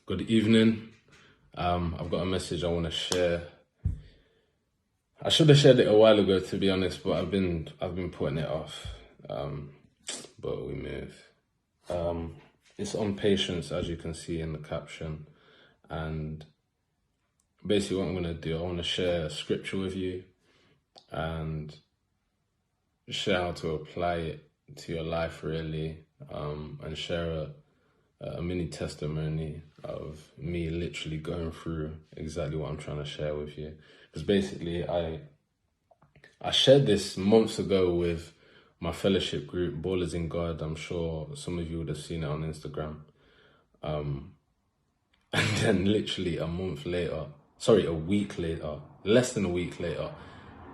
Good evening. I've got a message I want to share. I should have shared it a while ago, to be honest, but I've been putting it off. But we move. It's on patience, as you can see in the caption, and basically what I'm going to do, I want to share a scripture with you and share how to apply it to your life, really, and share a mini testimony of me literally going through exactly what I'm trying to share with you. Because basically I shared this months ago with my fellowship group, Ballers in God. I'm sure some of you would have seen it on Instagram. And then literally a week later, less than a week later,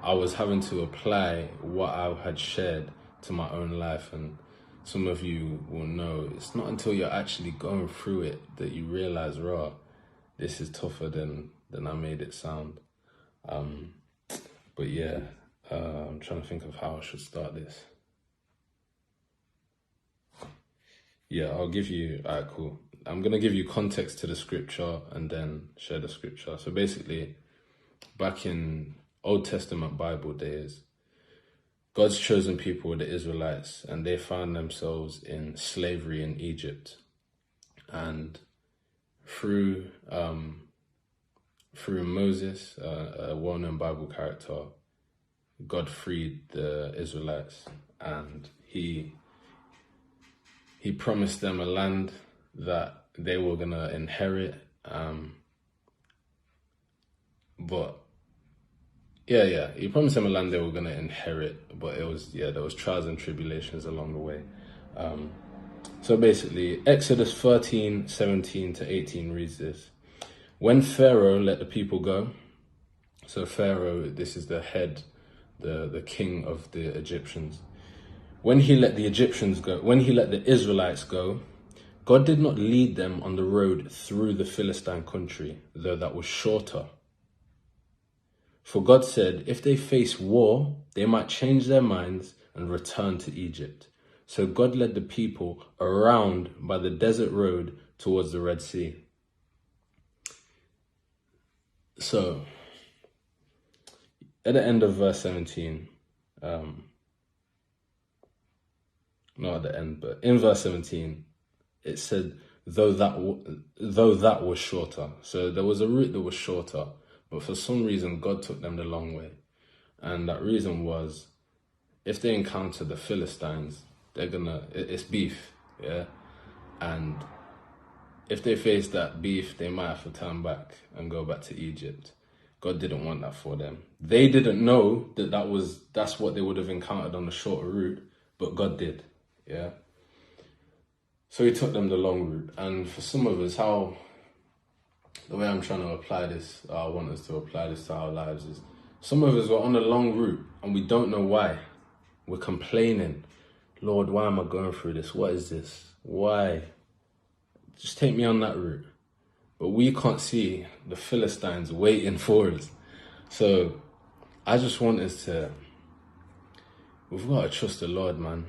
I was having to apply what I had shared to my own life. And some of you will know it's not until you're actually going through it that you realize, this is tougher than I made it sound. But yeah, I'm trying to think of how I should start this. Yeah, alright, cool. I'm going to give you context to the scripture and then share the scripture. So basically, back in Old Testament Bible days, God's chosen people were the Israelites, and they found themselves in slavery in Egypt. And through Moses, a well-known Bible character, God freed the Israelites, and he promised them a land that they were gonna inherit. He promised them a land they were gonna inherit, but there was trials and tribulations along the way. So basically, Exodus 13:17-18 reads this. When Pharaoh let the people go, so Pharaoh, this is the head, the king of the Egyptians. When he let the Israelites go, God did not lead them on the road through the Philistine country, though that was shorter. For God said, if they face war, they might change their minds and return to Egypt. So God led the people around by the desert road towards the Red Sea. So, at the end of verse 17, not at the end, but in verse 17, it said, though that was shorter. So there was a route that was shorter, but for some reason, God took them the long way. And that reason was, if they encounter the Philistines, it's beef, yeah? And if they face that beef, they might have to turn back and go back to Egypt. God didn't want that for them. They didn't know that's what they would have encountered on the shorter route, but God did, yeah? So he took them the long route. And for some of us, the way I'm trying to apply this, I want us to apply this to our lives is, some of us were on the long route and we don't know why. We're complaining. Lord, why am I going through this? What is this? Why? Just take me on that route. But we can't see the Philistines waiting for us. So I just want us we've got to trust the Lord, man.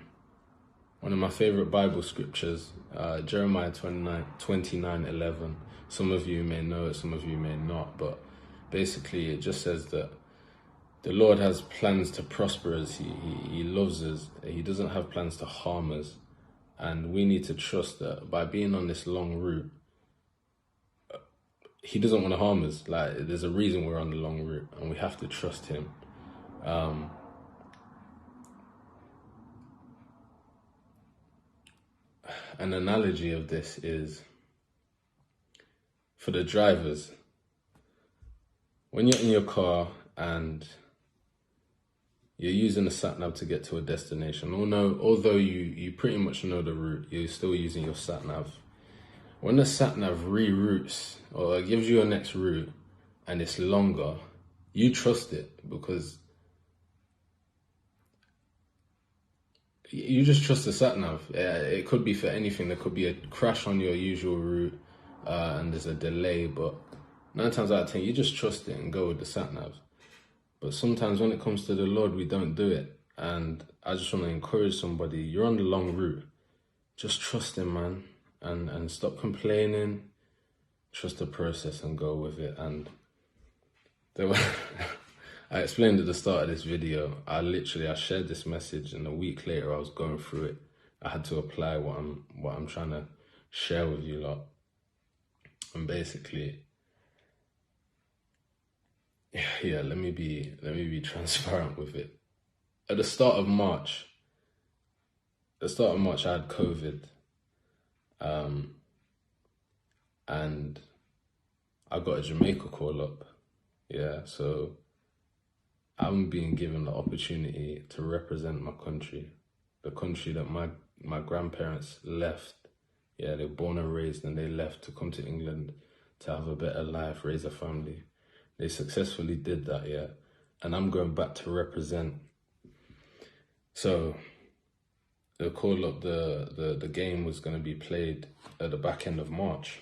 One of my favorite Bible scriptures, Jeremiah 29:11. Some of you may know it, some of you may not, but basically it just says that the Lord has plans to prosper us. He loves us. He doesn't have plans to harm us. And we need to trust that by being on this long route, he doesn't want to harm us. Like, there's a reason we're on the long route, and we have to trust him. An analogy of this is for the drivers. When you're in your car and you're using a sat-nav to get to a destination, although you pretty much know the route, you're still using your sat-nav. When the sat-nav reroutes or gives you a next route and it's longer, you trust it because you just trust the sat-nav. It could be for anything. There could be a crash on your usual route and there's a delay, but 9 times out of 10, you just trust it and go with the sat-nav. But sometimes when it comes to the Lord, we don't do it. And I just want to encourage somebody, you're on the long route. Just trust him, man. And stop complaining. trust the process and go with it. And there were I explained at the start of this video, I shared this message, and a week later I was going through it. I had to apply what I'm trying to share with you lot. And basically, yeah, let me be transparent with it. At the start of March, I had COVID. And I got a Jamaica call up. Yeah, so I'm being given the opportunity to represent my country, the country that my grandparents left. Yeah, they were born and raised, and they left to come to England to have a better life, raise a family. They successfully did that, yeah. And I'm going back to represent. So they called up the game was going to be played at the back end of March.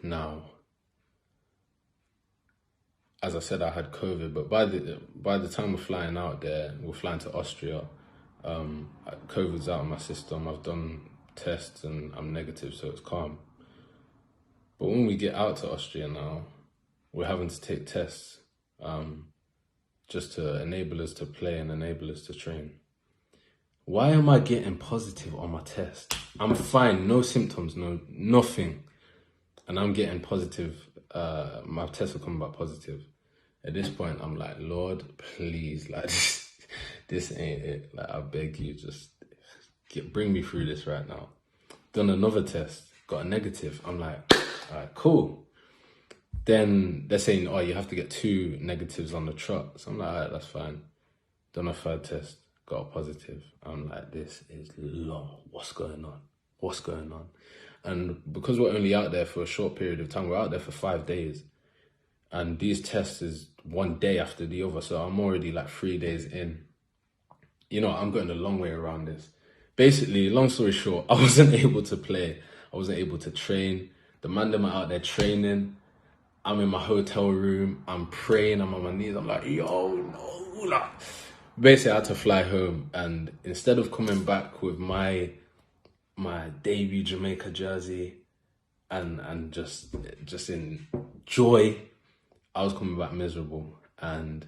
Now, as I said, I had COVID, but by the time we're flying out there, we're flying to Austria. COVID's out of my system. I've done tests and I'm negative, so it's calm. But when we get out to Austria now, we're having to take tests just to enable us to play and enable us to train. Why am I getting positive on my test? I'm fine, no symptoms, nothing. And I'm getting positive. My tests will come back positive. At this point, I'm like, Lord, please, like this ain't it. Like, I beg you, just bring me through this right now. Done another test, got a negative. I'm like, all right, cool. Then they're saying, oh, you have to get 2 negatives on the trot. So I'm like, all right, that's fine. Done a 3rd test, got a positive. I'm like, this is long. What's going on? And because we're only out there for a short period of time, we're out there for 5 days. And these tests is one day after the other. So I'm already like 3 days in. You know, I'm going a long way around this. Basically, long story short, I wasn't able to play. I wasn't able to train. The man them are out there training. I'm in my hotel room. I'm praying. I'm on my knees. I'm like, yo, no. Like, basically, I had to fly home. And instead of coming back with my debut Jamaica jersey and just in joy, I was coming back miserable. And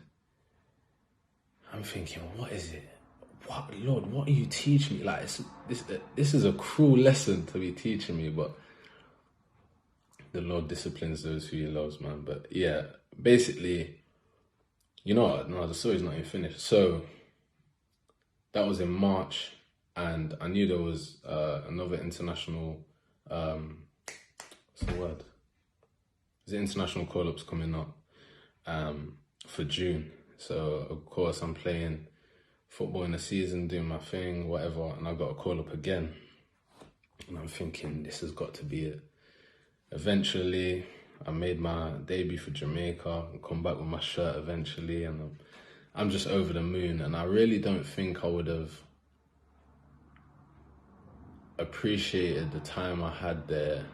I'm thinking, what is it? What, Lord, what are you teaching me? Like, this is a cruel lesson to be teaching me, but the Lord disciplines those who he loves, man. But yeah, basically, you know what? No, the story's not even finished. So that was in March, and I knew there was another international, what's the word? There's international call-ups coming up for June. So of course I'm playing football in the season, doing my thing, whatever, and I got a call-up again. And I'm thinking, this has got to be it. Eventually, I made my debut for Jamaica, I'll come back with my shirt eventually, and I'm just over the moon. And I really don't think I would have appreciated the time I had there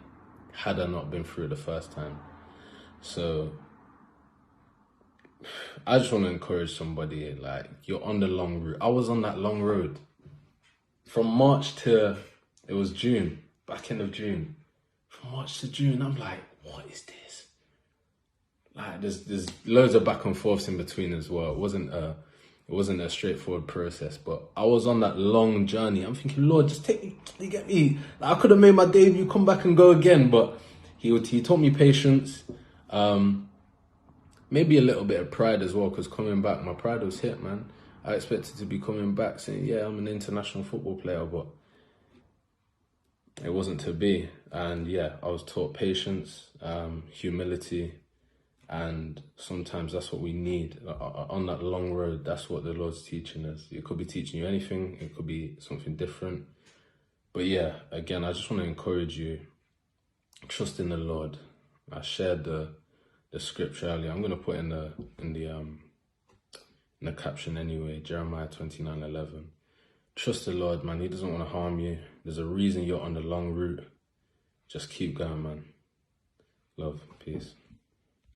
had I not been through it the first time. So I just want to encourage somebody, like, you're on the long route. I was on that long road. From March to, it was June, back end of June. From March to June, I'm like, what is this? Like, there's loads of back and forths in between as well. It wasn't a straightforward process, but I was on that long journey. I'm thinking, Lord, just take me, you get me? Like, I could have made my debut, come back and go again, but he taught me patience. Maybe a little bit of pride as well, because coming back, my pride was hit, man. I expected to be coming back saying, yeah, I'm an international football player, but it wasn't to be. And yeah, I was taught patience, humility, and sometimes that's what we need. On that long road, that's what the Lord's teaching us. It could be teaching you anything, it could be something different. But yeah, again, I just want to encourage you, trust in the Lord. I shared the scripture earlier. I'm going to put in the caption anyway, Jeremiah 29:11. Trust the Lord, man. He doesn't want to harm you. There's a reason you're on the long route. Just keep going, man. Love, peace.